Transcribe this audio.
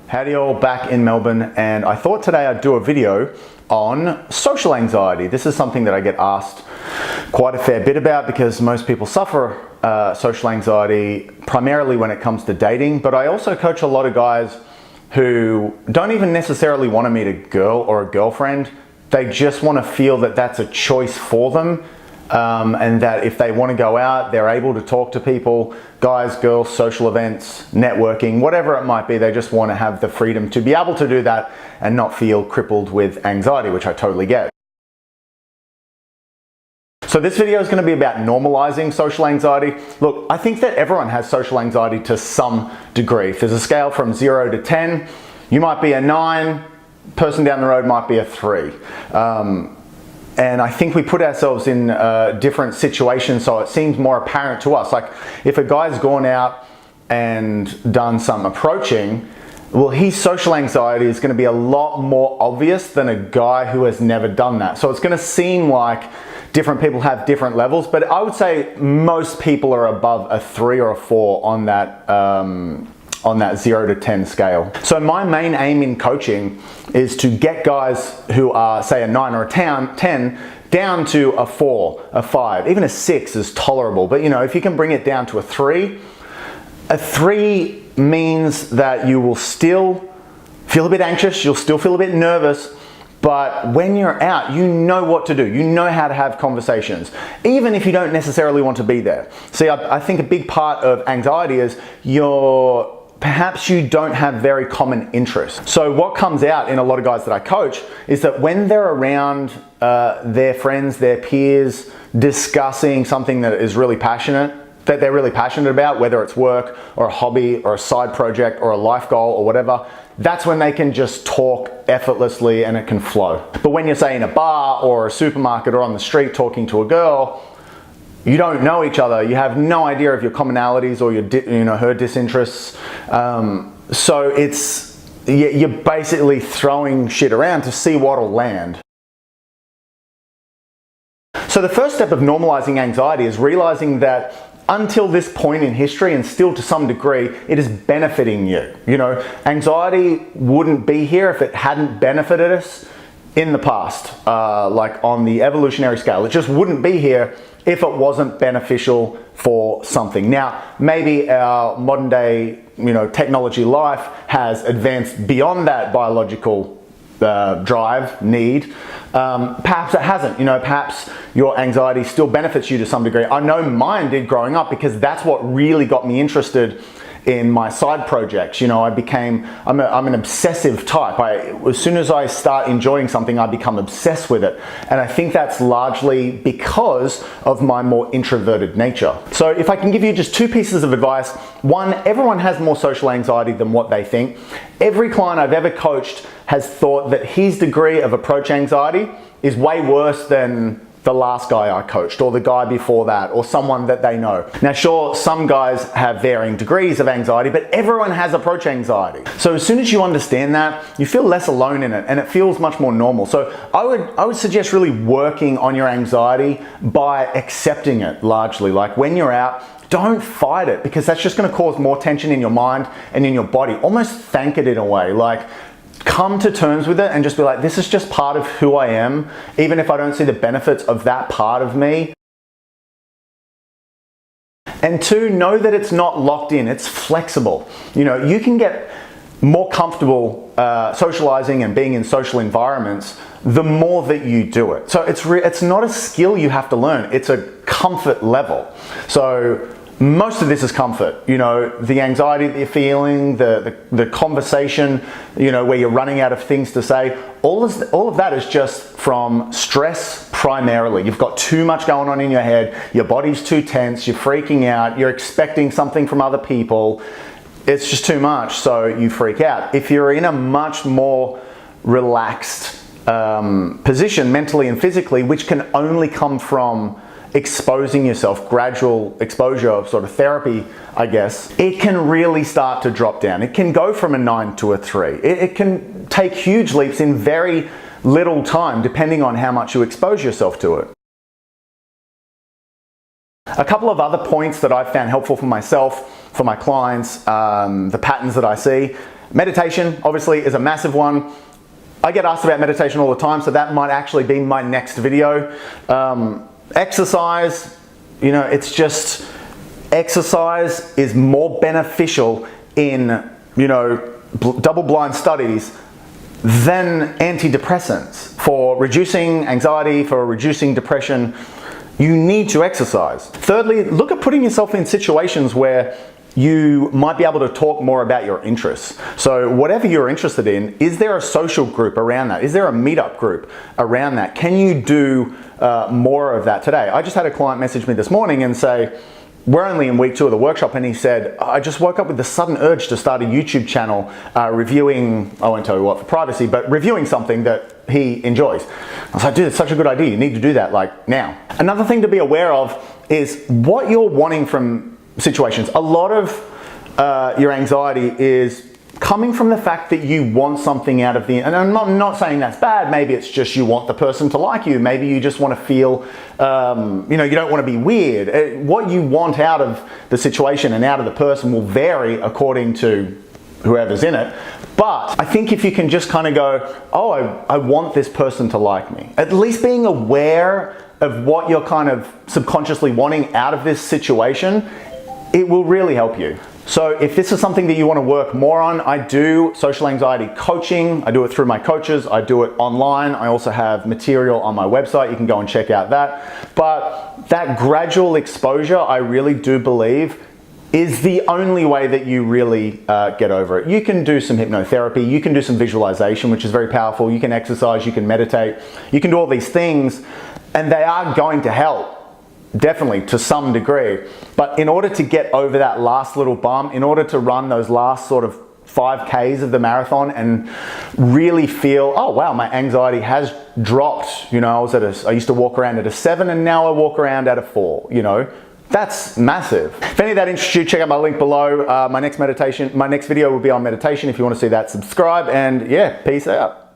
Howdy all, back in Melbourne, and I thought today I'd do a video on social anxiety. This is something that I get asked quite a fair bit about because most people suffer social anxiety primarily when it comes to dating, but I also coach a lot of guys who don't even necessarily want to meet a girl or a girlfriend. They just want to feel that that's a choice for them. And that if they want to go out, they're able to talk to people, guys, girls, social events, networking, whatever it might be. They just want to have the freedom to be able to do that and not feel crippled with anxiety, which I totally get. So this video is going to be about normalizing social anxiety. Look, I think that everyone has social anxiety to some degree. If there's a scale from 0 to 10, you might be a 9, person down the road might be a 3. And I think we put ourselves in different situations so it seems more apparent to us. Like if a guy's gone out and done some approaching, well, his social anxiety is going to be a lot more obvious than a guy who has never done that. So it's going to seem like different people have different levels, but I would say most people are above a 3 or a 4 on that 0 to 10 scale. So my main aim in coaching is to get guys who are, say, a 9 or a 10 down to a 4, a 5, even a 6 is tolerable. But you know, if you can bring it down to a 3 means that you will still feel a bit anxious, you'll still feel a bit nervous, but when you're out, you know what to do. You know how to have conversations, even if you don't necessarily want to be there. See, I think a big part of anxiety is perhaps you don't have very common interests. So what comes out in a lot of guys that I coach is that when they're around their friends, their peers, discussing something that is really passionate, that they're really passionate about, whether it's work or a hobby or a side project or a life goal or whatever, that's when they can just talk effortlessly and it can flow. But when you're, say, in a bar or a supermarket or on the street talking to a girl, you don't know each other. You have no idea of your commonalities or her disinterests. So you're basically throwing shit around to see what'll land. So the first step of normalizing anxiety is realizing that until this point in history, and still to some degree, it is benefiting you. You know, anxiety wouldn't be here if it hadn't benefited us in the past, like on the evolutionary scale. It just wouldn't be here if it wasn't beneficial for something. Now, maybe our modern day, technology life has advanced beyond that biological need. Perhaps it hasn't. Perhaps your anxiety still benefits you to some degree. I know mine did growing up because that's what really got me interested in my side projects. I'm an obsessive type. As soon as I start enjoying something, I become obsessed with it. And I think that's largely because of my more introverted nature. So if I can give you just 2 pieces of advice. One, everyone has more social anxiety than what they think. Every client I've ever coached has thought that his degree of approach anxiety is way worse than the last guy I coached or the guy before that or someone that they know. Now sure, some guys have varying degrees of anxiety, but everyone has approach anxiety. So as soon as you understand that, you feel less alone in it and it feels much more normal. So I would suggest really working on your anxiety by accepting it largely. Like when you're out, don't fight it because that's just going to cause more tension in your mind and in your body. Almost thank it in a way. Like come to terms with it and just be like, this is just part of who I am, even if I don't see the benefits of that part of me. And 2, know that it's not locked in, it's flexible. You can get more comfortable socializing and being in social environments the more that you do it. So it's not a skill you have to learn, it's a comfort level. So most of this is comfort, the anxiety that you're feeling, the conversation, where you're running out of things to say. All of that is just from stress primarily. You've got too much going on in your head, your body's too tense, you're freaking out, you're expecting something from other people. It's just too much, so you freak out. If you're in a much more relaxed position mentally and physically, which can only come from exposing yourself, gradual exposure, sort of therapy, I guess, it can really start to drop down. It can go from a 9 to a 3. It can take huge leaps in very little time, depending on how much you expose yourself to it. A couple of other points that I've found helpful for myself, for my clients, the patterns that I see. Meditation, obviously, is a massive one. I get asked about meditation all the time, so that might actually be my next video. Exercise, you know, it's just, exercise is more beneficial in, you know, double-blind studies than antidepressants. For reducing anxiety, for reducing depression, you need to exercise. Thirdly, look at putting yourself in situations where you might be able to talk more about your interests. So whatever you're interested in, is there a social group around that? Is there a meetup group around that? Can you do more of that today? I just had a client message me this morning and say, we're only in week 2 of the workshop, and he said, I just woke up with the sudden urge to start a YouTube channel reviewing, I won't tell you what for privacy, but reviewing something that he enjoys. I was like, dude, it's such a good idea. You need to do that like now. Another thing to be aware of is what you're wanting from situations. A lot of your anxiety is coming from the fact that you want something out of the, and I'm not saying that's bad, maybe it's just you want the person to like you, maybe you just want to feel, you know, you don't want to be weird. What you want out of the situation and out of the person will vary according to whoever's in it. But I think if you can just kind of go, oh, I want this person to like me, at least being aware of what you're kind of subconsciously wanting out of this situation, it will really help you. So if this is something that you want to work more on, I do social anxiety coaching. I do it through my coaches. I do it online. I also have material on my website. You can go and check out that. But that gradual exposure, I really do believe, is the only way that you really get over it. You can do some hypnotherapy. You can do some visualization, which is very powerful. You can exercise. You can meditate. You can do all these things, and they are going to help. Definitely, to some degree. But in order to get over that last little bump, in order to run those last sort of 5Ks of the marathon and really feel, oh wow, my anxiety has dropped. You know, I used to walk around at a 7 and now I walk around at a 4, you know. That's massive. If any of that interests you, check out my link below. My next video will be on meditation. If you want to see that, subscribe, and yeah, peace out.